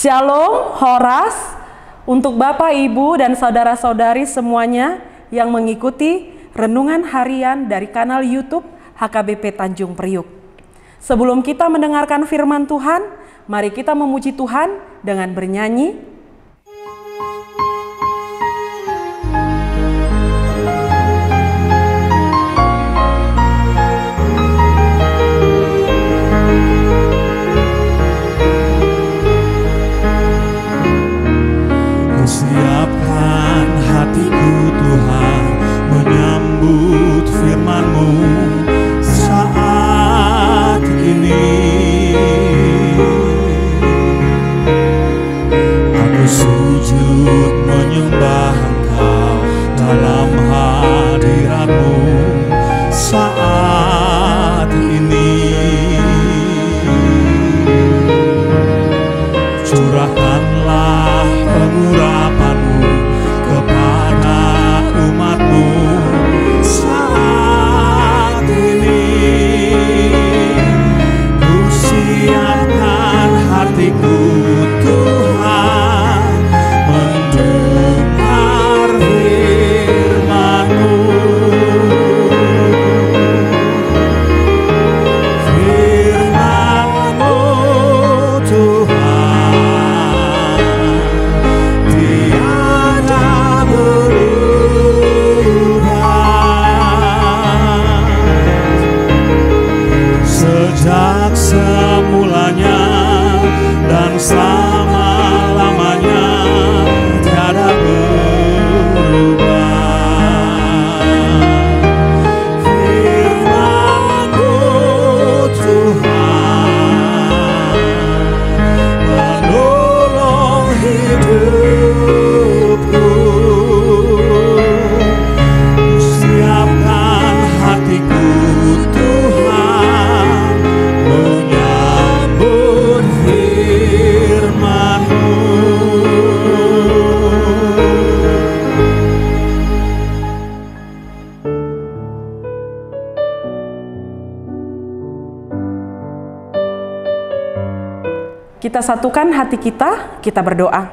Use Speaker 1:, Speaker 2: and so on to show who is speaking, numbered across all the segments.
Speaker 1: Shalom, Horas, untuk Bapak, Ibu, dan saudara-saudari semuanya yang mengikuti renungan harian dari kanal YouTube HKBP Tanjung Priuk. Sebelum kita mendengarkan firman Tuhan, mari kita memuji Tuhan dengan bernyanyi.
Speaker 2: Siapkan hatiku Tuhan menyambut firman-Mu saat ini. Aku sujud menyembah Engkau dalam hadirat-Mu saat ini. Curahkanlah pengurapan-Mu kepada umat-Mu saat ini. Ku siapkan hatiku Tuhan mendengar firman-Mu. Firman-Mu Tuhan tiada berubah. Sejak semulanya dan selama-lamanya tiada berubah. Firman-Mu Tuhan menolong hidupku. Siapkan hatiku Tuhan menyambut firman-Mu.
Speaker 1: Kita satukan hati kita berdoa.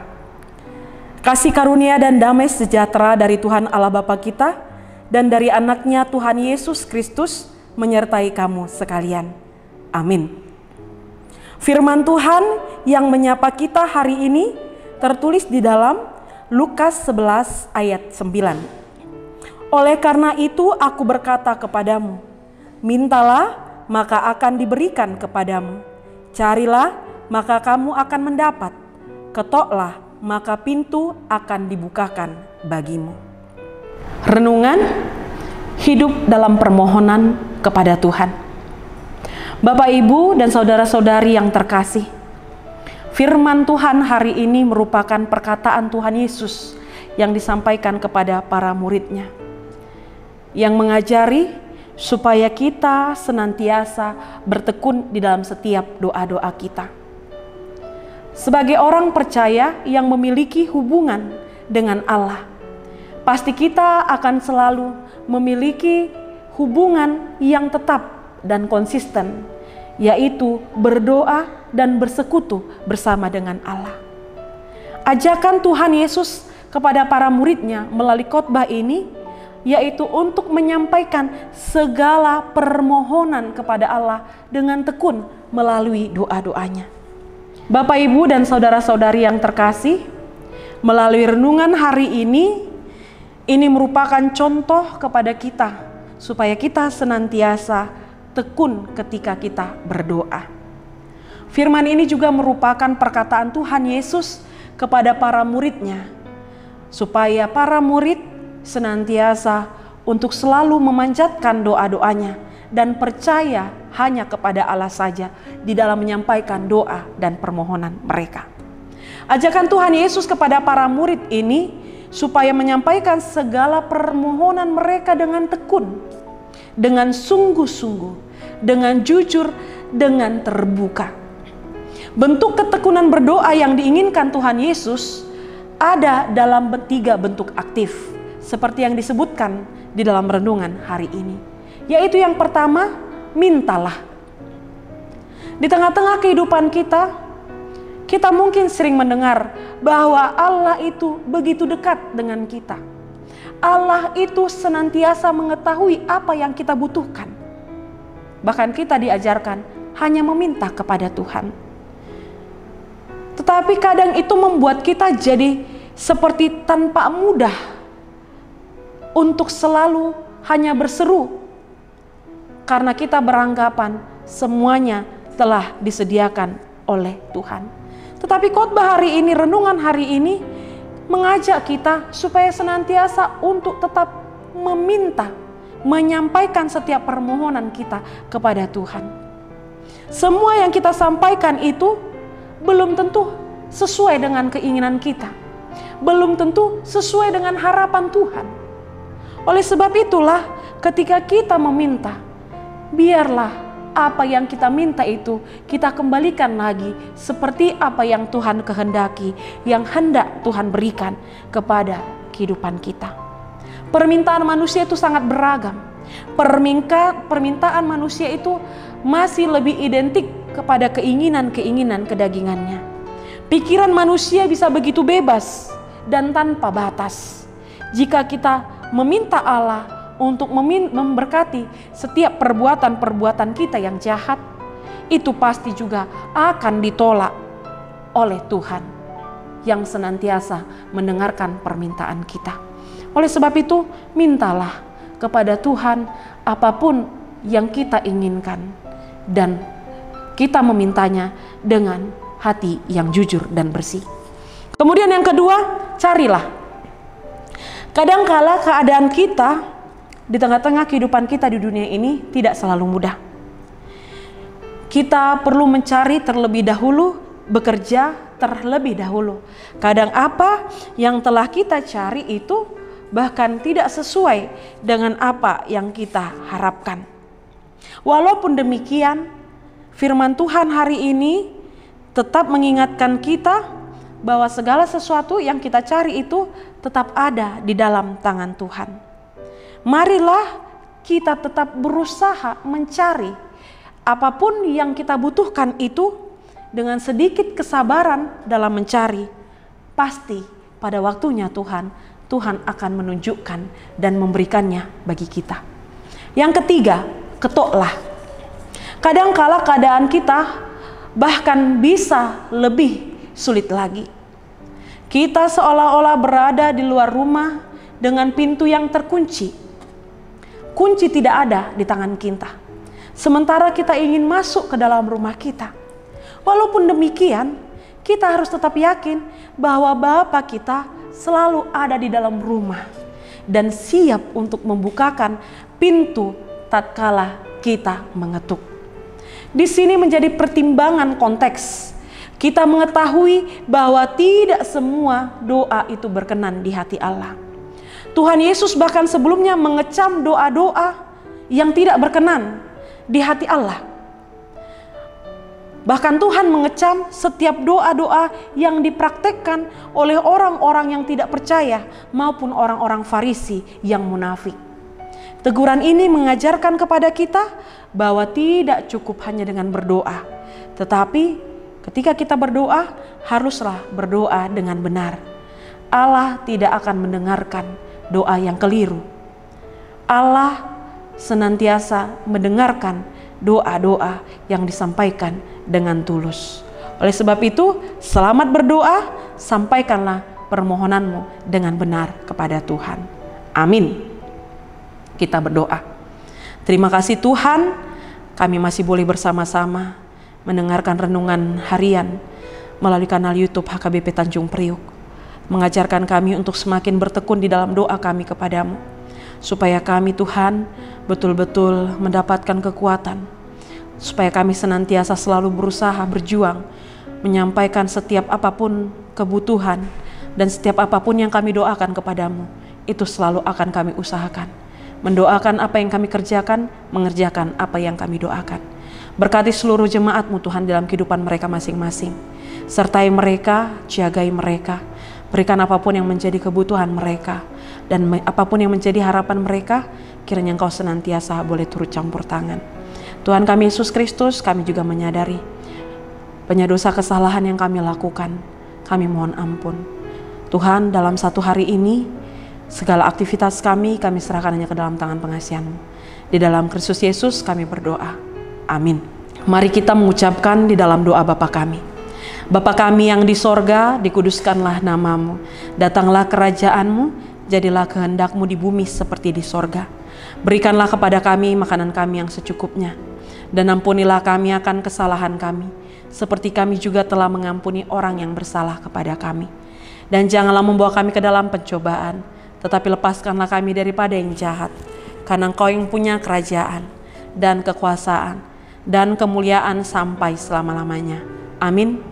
Speaker 1: Kasih karunia dan damai sejahtera dari Tuhan Allah Bapa kita dan dari anaknya Tuhan Yesus Kristus menyertai kamu sekalian. Amin. Firman Tuhan yang menyapa kita hari ini tertulis di dalam Lukas 11 ayat 9. Oleh karena itu aku berkata kepadamu, mintalah maka akan diberikan kepadamu. Carilah maka kamu akan mendapat. Ketoklah maka pintu akan dibukakan bagimu. Renungan hidup dalam permohonan kepada Tuhan. Bapak, Ibu, dan saudara-saudari yang terkasih, firman Tuhan hari ini merupakan perkataan Tuhan Yesus yang disampaikan kepada para murid-Nya, yang mengajari supaya kita senantiasa bertekun di dalam setiap doa-doa kita. Sebagai orang percaya yang memiliki hubungan dengan Allah, pasti kita akan selalu memiliki hubungan yang tetap dan konsisten, yaitu berdoa dan bersekutu bersama dengan Allah. Ajakan Tuhan Yesus kepada para murid-Nya melalui khotbah ini, yaitu untuk menyampaikan segala permohonan kepada Allah dengan tekun melalui doa-doanya. Bapak, Ibu, dan saudara-saudari yang terkasih, melalui renungan hari ini merupakan contoh kepada kita supaya kita senantiasa tekun ketika kita berdoa. Firman ini juga merupakan perkataan Tuhan Yesus kepada para murid-Nya, supaya para murid senantiasa untuk selalu memanjatkan doa-doanya dan percaya hanya kepada Allah saja di dalam menyampaikan doa dan permohonan mereka. Ajakan Tuhan Yesus kepada para murid ini supaya menyampaikan segala permohonan mereka dengan tekun, dengan sungguh-sungguh, dengan jujur, dengan terbuka. Bentuk ketekunan berdoa yang diinginkan Tuhan Yesus ada dalam 3 bentuk aktif, seperti yang disebutkan di dalam renungan hari ini. Yaitu yang pertama, mintalah. Di tengah-tengah kehidupan kita Kita mungkin sering mendengar bahwa Allah itu begitu dekat dengan kita. Allah itu senantiasa mengetahui apa yang kita butuhkan. Bahkan kita diajarkan hanya meminta kepada Tuhan. Tetapi kadang itu membuat kita jadi seperti tanpa mudah untuk selalu hanya berseru. Karena kita beranggapan semuanya telah disediakan oleh Tuhan. Tetapi khotbah hari ini, renungan hari ini mengajak kita supaya senantiasa untuk tetap meminta, menyampaikan setiap permohonan kita kepada Tuhan. Semua yang kita sampaikan itu belum tentu sesuai dengan keinginan kita, belum tentu sesuai dengan harapan Tuhan. Oleh sebab itulah ketika kita meminta, biarlah apa yang kita minta itu kita kembalikan lagi seperti apa yang Tuhan kehendaki, yang hendak Tuhan berikan kepada kehidupan kita. Permintaan manusia itu sangat beragam. Permintaan manusia itu masih lebih identik kepada keinginan-keinginan kedagingannya. Pikiran manusia bisa begitu bebas dan tanpa batas. Jika kita meminta Allah untuk memberkati setiap perbuatan-perbuatan kita yang jahat, itu pasti juga akan ditolak oleh Tuhan yang senantiasa mendengarkan permintaan kita. Oleh sebab itu, mintalah kepada Tuhan apapun yang kita inginkan, dan kita memintanya dengan hati yang jujur dan bersih. Kemudian yang kedua, carilah. Kadangkala keadaan kita di tengah-tengah kehidupan kita di dunia ini tidak selalu mudah. Kita perlu mencari terlebih dahulu, bekerja terlebih dahulu. Kadang apa yang telah kita cari itu bahkan tidak sesuai dengan apa yang kita harapkan. Walaupun demikian, firman Tuhan hari ini tetap mengingatkan kita bahwa segala sesuatu yang kita cari itu tetap ada di dalam tangan Tuhan. Marilah kita tetap berusaha mencari apapun yang kita butuhkan itu dengan sedikit kesabaran dalam mencari. Pasti pada waktunya Tuhan akan menunjukkan dan memberikannya bagi kita. Yang ketiga, ketoklah. Kadangkala keadaan kita bahkan bisa lebih sulit lagi. Kita seolah-olah berada di luar rumah dengan pintu yang terkunci. Kunci tidak ada di tangan kita, sementara kita ingin masuk ke dalam rumah kita. Walaupun demikian, kita harus tetap yakin bahwa Bapa kita selalu ada di dalam rumah dan siap untuk membukakan pintu tatkala kita mengetuk. Di sini menjadi pertimbangan konteks. Kita mengetahui bahwa tidak semua doa itu berkenan di hati Allah. Tuhan Yesus bahkan sebelumnya mengecam doa-doa yang tidak berkenan di hati Allah. Bahkan Tuhan mengecam setiap doa-doa yang dipraktekkan oleh orang-orang yang tidak percaya maupun orang-orang Farisi yang munafik. Teguran ini mengajarkan kepada kita bahwa tidak cukup hanya dengan berdoa, tetapi ketika kita berdoa haruslah berdoa dengan benar. Allah tidak akan mendengarkan doa yang keliru. Allah senantiasa mendengarkan doa-doa yang disampaikan dengan tulus. Oleh sebab itu, selamat berdoa, sampaikanlah permohonanmu dengan benar kepada Tuhan. Amin. Kita berdoa. Terima kasih Tuhan, kami masih boleh bersama-sama mendengarkan renungan harian melalui kanal YouTube HKBP Tanjung Priuk. Mengajarkan kami untuk semakin bertekun di dalam doa kami kepadamu, supaya kami Tuhan betul-betul mendapatkan kekuatan, supaya kami senantiasa selalu berusaha berjuang, menyampaikan setiap apapun kebutuhan dan setiap apapun yang kami doakan kepadamu, itu selalu akan kami usahakan. Mendoakan apa yang kami kerjakan, mengerjakan apa yang kami doakan. Berkati seluruh jemaat-Mu Tuhan dalam kehidupan mereka masing-masing. Sertai mereka, jagai mereka. Berikan apapun yang menjadi kebutuhan mereka, dan apapun yang menjadi harapan mereka, kiranya Engkau senantiasa boleh turut campur tangan. Tuhan kami Yesus Kristus, kami juga menyadari banyak dosa kesalahan yang kami lakukan, kami mohon ampun. Tuhan, dalam satu hari ini, segala aktivitas kami serahkan hanya ke dalam tangan pengasihan-Mu. Di dalam Kristus Yesus kami berdoa. Amin. Mari kita mengucapkan di dalam doa Bapa kami. Bapa kami yang di sorga, dikuduskanlah nama-Mu. Datanglah kerajaan-Mu, jadilah kehendak-Mu di bumi seperti di sorga. Berikanlah kepada kami makanan kami yang secukupnya. Dan ampunilah kami akan kesalahan kami, seperti kami juga telah mengampuni orang yang bersalah kepada kami. Dan janganlah membawa kami ke dalam pencobaan, tetapi lepaskanlah kami daripada yang jahat. Karena Engkau yang punya kerajaan, dan kekuasaan, dan kemuliaan sampai selama-lamanya. Amin.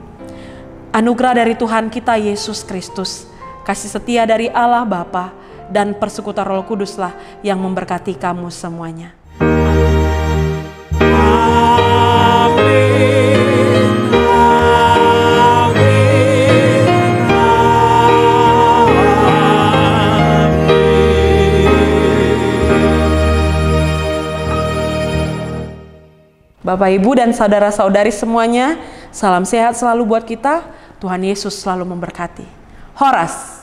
Speaker 1: Anugerah dari Tuhan kita Yesus Kristus, kasih setia dari Allah Bapa, dan persekutuan Roh Kuduslah yang memberkati kamu semuanya. Bapak, Ibu, dan saudara-saudari semuanya, salam sehat selalu buat kita. Tuhan Yesus selalu memberkati. Horas.